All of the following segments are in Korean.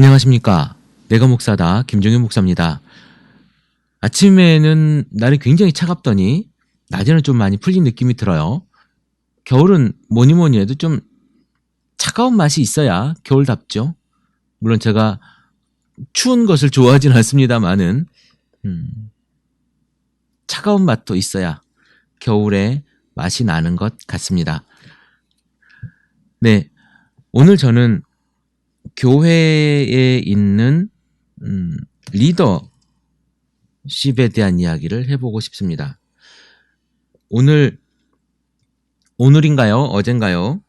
안녕하십니까. 내가 목사다. 김종현 목사입니다. 아침에는 날이 굉장히 차갑더니 낮에는 좀 많이 풀린 느낌이 들어요. 겨울은 뭐니 뭐니 해도 좀 차가운 맛이 있어야 겨울답죠. 물론 제가 추운 것을 좋아하진 않습니다만은 차가운 맛도 있어야 겨울에 맛이 나는 것 같습니다. 네, 오늘 저는 교회에 있는 리더십에 대한 이야기를 해보고 싶습니다. 오늘인가요? 어젠가요?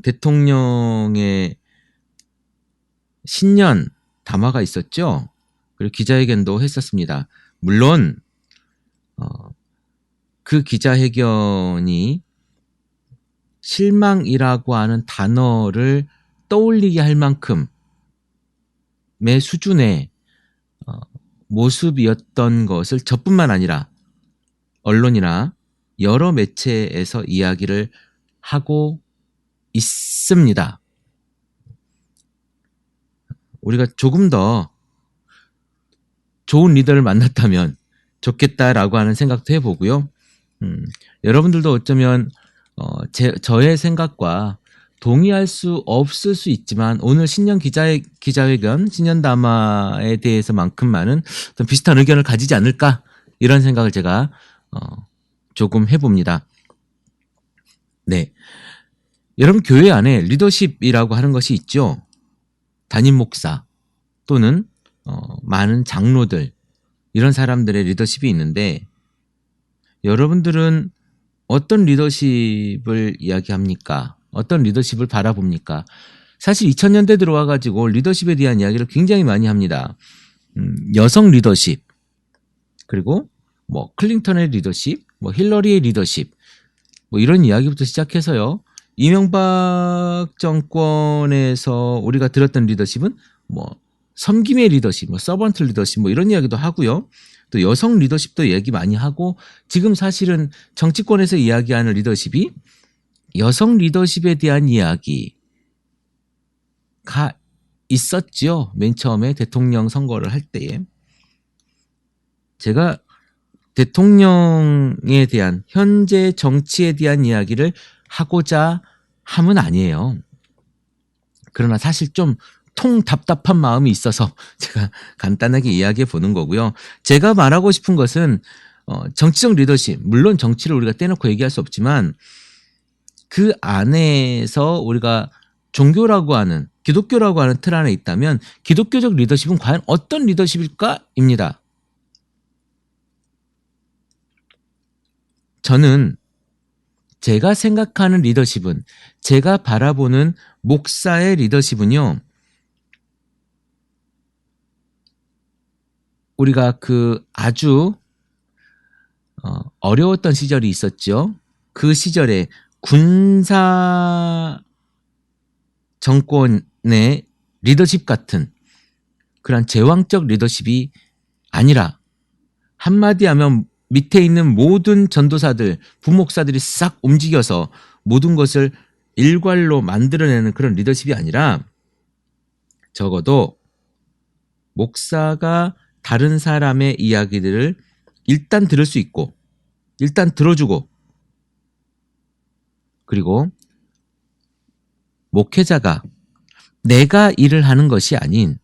대통령의 신년 담화가 있었죠? 그리고 기자회견도 했었습니다. 물론 그 기자회견이 실망이라고 하는 단어를 떠올리게 할 만큼의 수준의 모습이었던 것을 저뿐만 아니라 언론이나 여러 매체에서 이야기를 하고 있습니다. 우리가 조금 더 좋은 리더를 만났다면 좋겠다라고 하는 생각도 해보고요. 여러분들도 어쩌면 저의 생각과 동의할 수 없을 수 있지만 오늘 신년 기자회견, 신년 담화에 대해서만큼만은 좀 비슷한 의견을 가지지 않을까 이런 생각을 제가 조금 해봅니다. 네, 여러분 교회 안에 리더십이라고 하는 것이 있죠. 담임 목사 또는 많은 장로들 이런 사람들의 리더십이 있는데 여러분들은 어떤 리더십을 이야기합니까? 어떤 리더십을 바라봅니까? 사실 2000년대 들어와가지고 리더십에 대한 이야기를 굉장히 많이 합니다. 여성 리더십, 그리고 뭐 클린턴의 리더십, 뭐 힐러리의 리더십, 뭐 이런 이야기부터 시작해서요. 이명박 정권에서 우리가 들었던 리더십은 뭐 섬김의 리더십, 뭐 서번트 리더십 뭐 이런 이야기도 하고요. 또 여성 리더십도 얘기 많이 하고 지금 사실은 정치권에서 이야기하는 리더십이 여성 리더십에 대한 이야기가 있었죠. 맨 처음에 대통령 선거를 할 때에. 제가 대통령에 대한 현재 정치에 대한 이야기를 하고자 함은 아니에요. 그러나 사실 좀 답답한 마음이 있어서 제가 간단하게 이야기해 보는 거고요. 제가 말하고 싶은 것은 정치적 리더십, 물론 정치를 우리가 떼놓고 얘기할 수 없지만 그 안에서 우리가 종교라고 하는, 기독교라고 하는 틀 안에 있다면 기독교적 리더십은 과연 어떤 리더십일까?입니다. 저는 제가 생각하는 리더십은, 제가 바라보는 목사의 리더십은요, 우리가 그 아주 어려웠던 시절이 있었죠. 그 시절에 군사 정권의 리더십 같은 그런 제왕적 리더십이 아니라 한마디 하면 밑에 있는 모든 전도사들, 부목사들이 싹 움직여서 모든 것을 일괄로 만들어내는 그런 리더십이 아니라 적어도 목사가 다른 사람의 이야기들을 일단 들을 수 있고 일단 들어주고 그리고 목회자가 내가 일을 하는 것이 아닌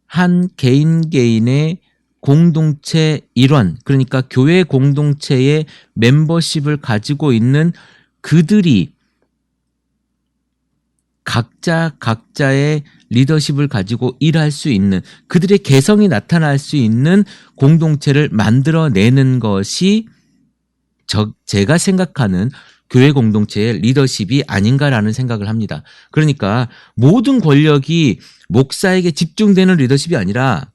한 개인의 공동체 일원, 그러니까 교회 공동체의 멤버십을 가지고 있는 그들이 각자의 리더십을 가지고 일할 수 있는, 그들의 개성이 나타날 수 있는 공동체를 만들어내는 것이 제가 생각하는 교회 공동체의 리더십이 아닌가라는 생각을 합니다. 그러니까 모든 권력이 목사에게 집중되는 리더십이 아니라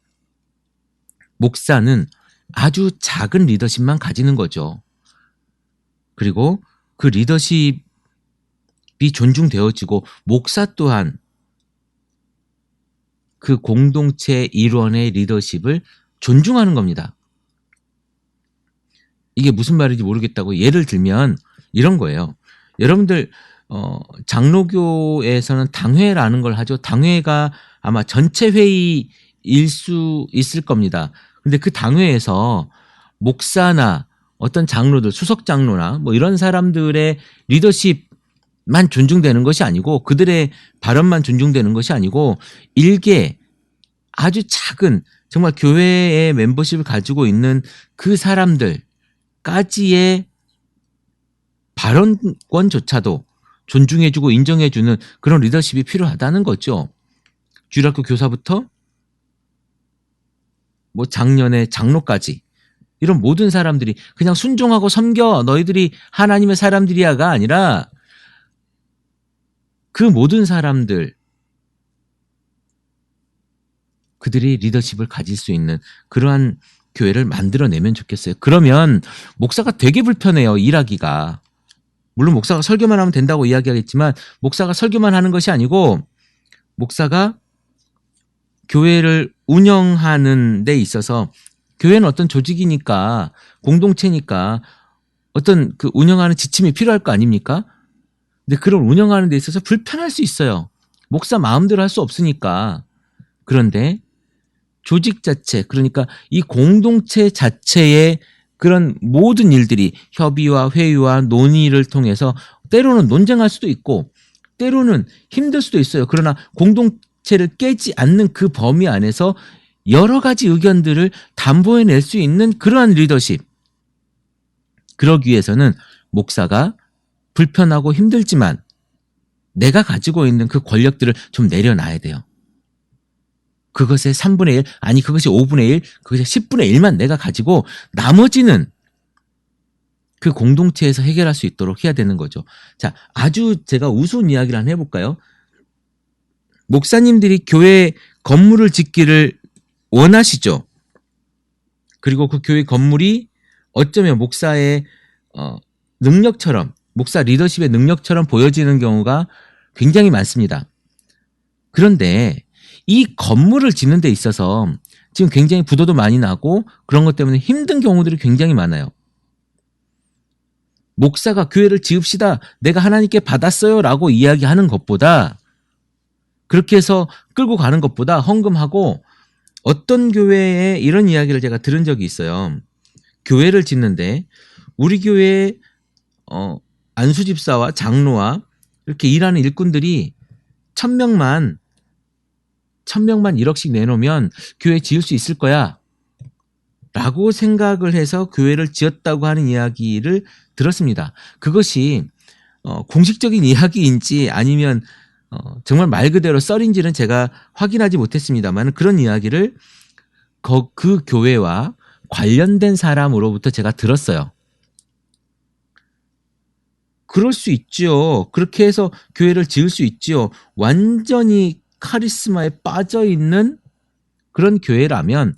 목사는 아주 작은 리더십만 가지는 거죠. 그리고 그 리더십이 존중되어지고 목사 또한 그 공동체 일원의 리더십을 존중하는 겁니다. 이게 무슨 말인지 모르겠다고 예를 들면 이런 거예요. 여러분들 장로교에서는 당회라는 걸 하죠. 당회가 아마 전체 회의일 수 있을 겁니다. 근데 그 당회에서 목사나 어떤 장로들, 수석 장로나 뭐 이런 사람들의 리더십만 존중되는 것이 아니고, 그들의 발언만 존중되는 것이 아니고, 일개 아주 작은 정말 교회의 멤버십을 가지고 있는 그 사람들까지의 발언권조차도 존중해주고 인정해주는 그런 리더십이 필요하다는 거죠. 주일학교 교사부터 뭐 작년의 장로까지 이런 모든 사람들이 그냥 순종하고 섬겨, 너희들이 하나님의 사람들이야가 아니라 그 모든 사람들, 그들이 리더십을 가질 수 있는 그러한 교회를 만들어내면 좋겠어요. 그러면 목사가 되게 불편해요, 일하기가. 물론 목사가 설교만 하면 된다고 이야기하겠지만, 목사가 설교만 하는 것이 아니고 목사가 교회를 운영하는 데 있어서, 교회는 어떤 조직이니까, 공동체니까 어떤 그 운영하는 지침이 필요할 거 아닙니까? 근데 그걸 운영하는 데 있어서 불편할 수 있어요. 목사 마음대로 할 수 없으니까. 그런데 조직 자체, 그러니까 이 공동체 자체의 그런 모든 일들이 협의와 회의와 논의를 통해서 때로는 논쟁할 수도 있고 때로는 힘들 수도 있어요. 그러나 공동체를 깨지 않는 그 범위 안에서 여러 가지 의견들을 담보해낼 수 있는 그러한 리더십. 그러기 위해서는 목사가 불편하고 힘들지만 내가 가지고 있는 그 권력들을 좀 내려놔야 돼요. 그것의 3분의 1, 아니 그것이 5분의 1, 그것이 10분의 1만 내가 가지고 나머지는 그 공동체에서 해결할 수 있도록 해야 되는 거죠. 자, 아주 제가 우스운 이야기를 한번 해볼까요? 목사님들이 교회 건물을 짓기를 원하시죠. 그리고 그 교회 건물이 어쩌면 목사의 능력처럼, 목사 리더십의 능력처럼 보여지는 경우가 굉장히 많습니다. 그런데 이 건물을 짓는 데 있어서 지금 굉장히 부도도 많이 나고 그런 것 때문에 힘든 경우들이 굉장히 많아요. 목사가 교회를 지읍시다, 내가 하나님께 받았어요 라고 이야기하는 것보다, 그렇게 해서 끌고 가는 것보다 헌금하고, 어떤 교회에 이런 이야기를 제가 들은 적이 있어요. 교회를 짓는데 우리 교회에 안수집사와 장로와 이렇게 일하는 일꾼들이 1000명만 1억씩 내놓으면 교회 지을 수 있을 거야 라고 생각을 해서 교회를 지었다고 하는 이야기를 들었습니다. 그것이 공식적인 이야기인지 아니면 정말 말 그대로 썰인지는 제가 확인하지 못했습니다만, 그런 이야기를 그 교회와 관련된 사람으로부터 제가 들었어요. 그럴 수 있죠. 그렇게 해서 교회를 지을 수 있죠. 완전히 카리스마에 빠져있는 그런 교회라면,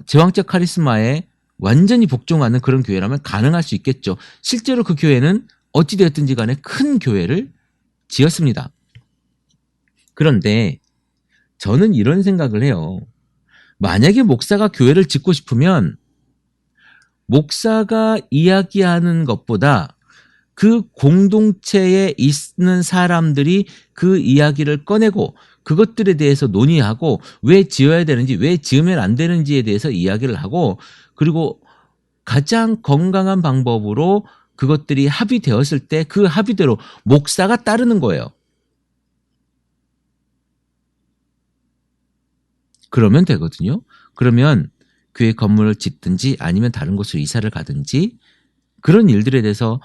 제왕적 카리스마에 완전히 복종하는 그런 교회라면 가능할 수 있겠죠. 실제로 그 교회는 어찌되었든지 간에 큰 교회를 지었습니다. 그런데 저는 이런 생각을 해요. 만약에 목사가 교회를 짓고 싶으면 목사가 이야기하는 것보다 그 공동체에 있는 사람들이 그 이야기를 꺼내고 그것들에 대해서 논의하고 왜 지어야 되는지, 왜 지으면 안 되는지에 대해서 이야기를 하고, 그리고 가장 건강한 방법으로 그것들이 합의되었을 때 그 합의대로 목사가 따르는 거예요. 그러면 되거든요. 그러면 교회 건물을 짓든지 아니면 다른 곳으로 이사를 가든지 그런 일들에 대해서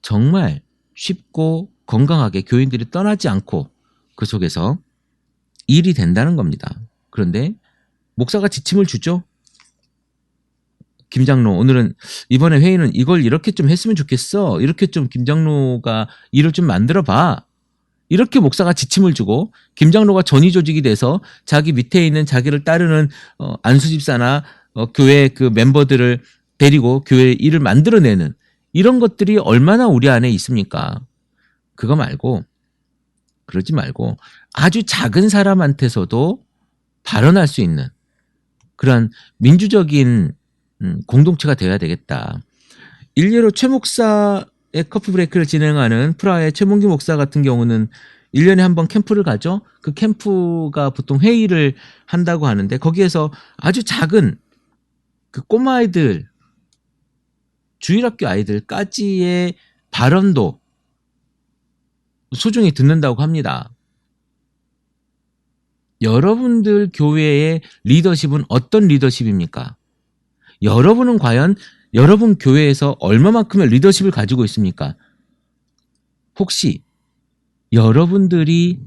정말 쉽고 건강하게 교인들이 떠나지 않고 그 속에서 일이 된다는 겁니다. 그런데 목사가 지침을 주죠. 김 장로, 오늘은 이번에 회의는 이걸 이렇게 좀 했으면 좋겠어. 이렇게 좀 김 장로가 일을 좀 만들어 봐. 이렇게 목사가 지침을 주고 김 장로가 전위 조직이 돼서 자기 밑에 있는 자기를 따르는 안수집사나 교회 그 멤버들을 데리고 교회 일을 만들어내는 이런 것들이 얼마나 우리 안에 있습니까? 그거 말고, 그러지 말고 아주 작은 사람한테서도 발언할 수 있는 그런 민주적인 공동체가 되어야 되겠다. 일례로 최 목사 커피 브레이크를 진행하는 프라하의 최몽기 목사 같은 경우는 1년에 한 번 캠프를 가죠. 그 캠프가 보통 회의를 한다고 하는데 거기에서 아주 작은 그 꼬마 아이들, 주일학교 아이들까지의 발언도 소중히 듣는다고 합니다. 여러분들 교회의 리더십은 어떤 리더십입니까? 여러분은 과연 여러분 교회에서 얼마만큼의 리더십을 가지고 있습니까? 혹시 여러분들이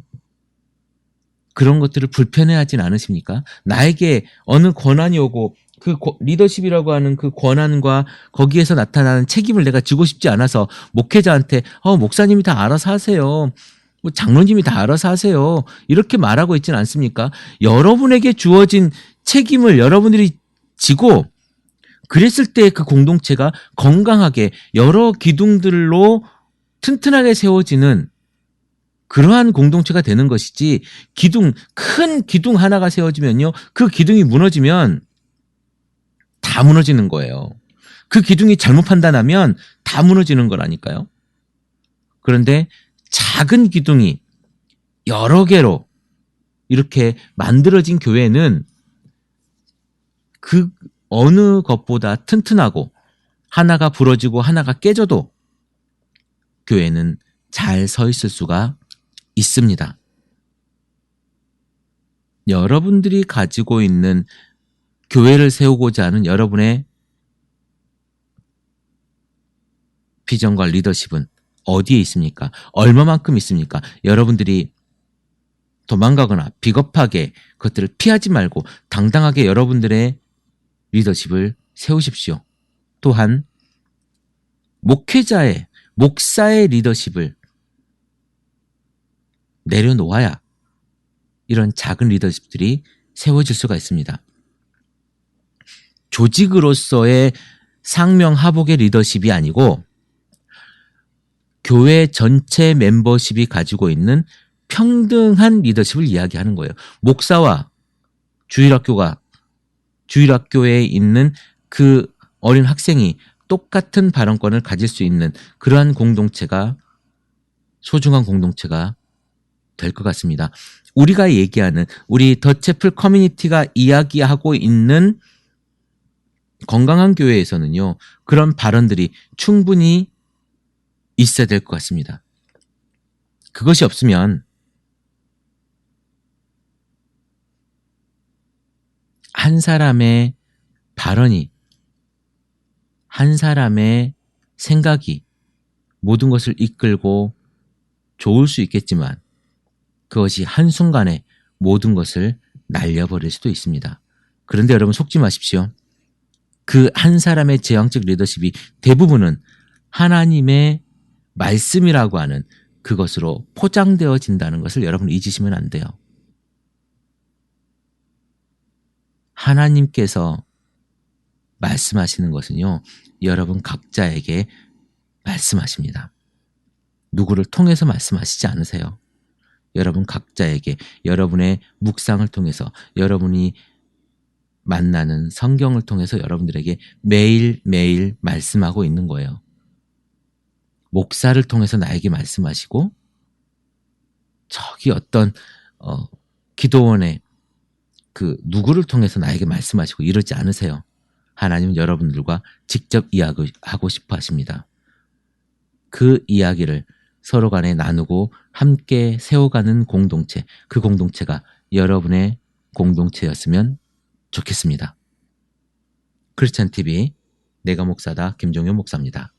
그런 것들을 불편해하진 않으십니까? 나에게 어느 권한이 오고 그 리더십이라고 하는 그 권한과 거기에서 나타나는 책임을 내가 지고 싶지 않아서 목회자한테 목사님이 다 알아서 하세요. 뭐 장로님이 다 알아서 하세요. 이렇게 말하고 있지는 않습니까? 여러분에게 주어진 책임을 여러분들이 지고 그랬을 때 그 공동체가 건강하게 여러 기둥들로 튼튼하게 세워지는 그러한 공동체가 되는 것이지 큰 기둥 하나가 세워지면요. 그 기둥이 무너지면 다 무너지는 거예요. 그 기둥이 잘못 판단하면 다 무너지는 거라니까요. 그런데 작은 기둥이 여러 개로 이렇게 만들어진 교회는 그 어느 것보다 튼튼하고 하나가 부러지고 하나가 깨져도 교회는 잘 서 있을 수가 있습니다. 여러분들이 가지고 있는 교회를 세우고자 하는 여러분의 비전과 리더십은 어디에 있습니까? 얼마만큼 있습니까? 여러분들이 도망가거나 비겁하게 그것들을 피하지 말고 당당하게 여러분들의 리더십을 세우십시오. 또한 목사의 리더십을 내려놓아야 이런 작은 리더십들이 세워질 수가 있습니다. 조직으로서의 상명하복의 리더십이 아니고 교회 전체 멤버십이 가지고 있는 평등한 리더십을 이야기하는 거예요. 목사와 주일학교에 있는 그 어린 학생이 똑같은 발언권을 가질 수 있는 그러한 공동체가 소중한 공동체가 될 것 같습니다. 우리가 얘기하는 우리 더채플 커뮤니티가 이야기하고 있는 건강한 교회에서는요. 그런 발언들이 충분히 있어야 될 것 같습니다. 그것이 없으면 한 사람의 발언이 한 사람의 생각이 모든 것을 이끌고 좋을 수 있겠지만 그것이 한순간에 모든 것을 날려버릴 수도 있습니다. 그런데 여러분 속지 마십시오. 그 한 사람의 제왕적 리더십이 대부분은 하나님의 말씀이라고 하는 그것으로 포장되어진다는 것을 여러분 잊으시면 안 돼요. 하나님께서 말씀하시는 것은요. 여러분 각자에게 말씀하십니다. 누구를 통해서 말씀하시지 않으세요. 여러분 각자에게 여러분의 묵상을 통해서 여러분이 만나는 성경을 통해서 여러분들에게 매일매일 말씀하고 있는 거예요. 목사를 통해서 나에게 말씀하시고 저기 어떤 기도원의 그 누구를 통해서 나에게 말씀하시고 이러지 않으세요. 하나님은 여러분들과 직접 이야기하고 싶어 하십니다. 그 이야기를 서로 간에 나누고 함께 세워가는 공동체, 그 공동체가 여러분의 공동체였으면 좋겠습니다. 크리스찬TV 내가 목사다 김종현 목사입니다.